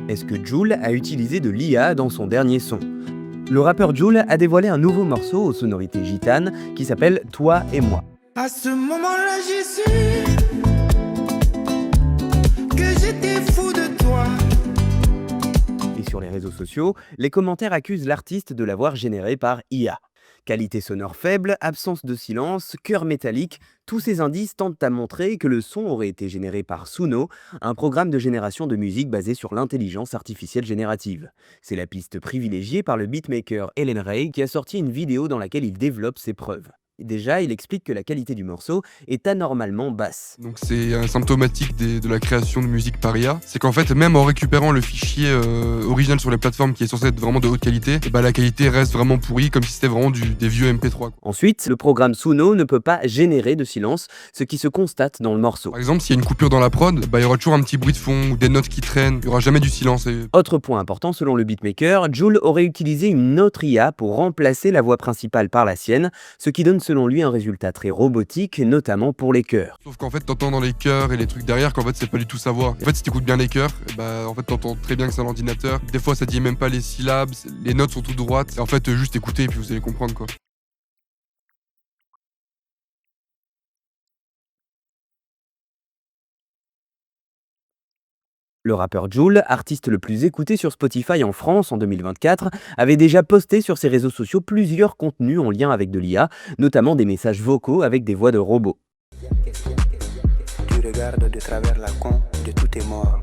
Est-ce que Jul a utilisé de l'IA dans son dernier son? Le rappeur Jul a dévoilé un nouveau morceau aux sonorités gitanes qui s'appelle Toi et moi. À ce moment-là, j'ai su que j'étais fou de toi. Et sur les réseaux sociaux, les commentaires accusent l'artiste de l'avoir généré par IA. Qualité sonore faible, absence de silence, chœur métallique, tous ces indices tentent à montrer que le son aurait été généré par Suno, un programme de génération de musique basé sur l'intelligence artificielle générative. C'est la piste privilégiée par le beatmaker Ellen Ray qui a sorti une vidéo dans laquelle il développe ses preuves. Déjà, il explique que la qualité du morceau est anormalement basse. Donc c'est un symptomatique de la création de musique par IA. C'est qu'en fait, même en récupérant le fichier original sur les plateformes qui est censé être vraiment de haute qualité, et bah, la qualité reste vraiment pourrie, comme si c'était vraiment des vieux MP3. Quoi. Ensuite, le programme Suno ne peut pas générer de silence, ce qui se constate dans le morceau. Par exemple, s'il y a une coupure dans la prod, bah, il y aura toujours un petit bruit de fond ou des notes qui traînent, il n'y aura jamais du silence. Autre point important, selon le beatmaker, Jul aurait utilisé une autre IA pour remplacer la voix principale par la sienne, ce qui donne selon lui un résultat très robotique, notamment pour les chœurs. Sauf qu'en fait, t'entends dans les chœurs et les trucs derrière qu'en fait, c'est pas du tout sa voix. En fait, si t'écoutes bien les chœurs, bah, en fait, t'entends très bien que c'est un ordinateur. Des fois, ça dit même pas les syllabes, les notes sont toutes droites. Et en fait, juste écoutez et puis vous allez comprendre quoi. Le rappeur Jul, artiste le plus écouté sur Spotify en France en 2024, avait déjà posté sur ses réseaux sociaux plusieurs contenus en lien avec de l'IA, notamment des messages vocaux avec des voix de robots. Tu regardes de travers la con de tout est mort.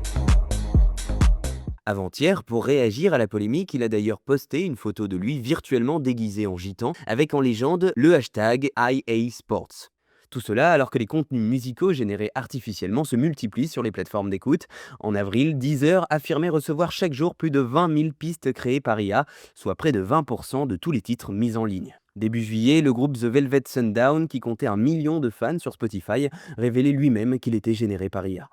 Avant-hier, pour réagir à la polémique, il a d'ailleurs posté une photo de lui virtuellement déguisé en gitan, avec en légende le hashtag #IASports. Tout cela alors que les contenus musicaux générés artificiellement se multiplient sur les plateformes d'écoute. En avril, Deezer affirmait recevoir chaque jour plus de 20 000 pistes créées par IA, soit près de 20% de tous les titres mis en ligne. Début juillet, le groupe The Velvet Sundown, qui comptait 1 million de fans sur Spotify, révélait lui-même qu'il était généré par IA.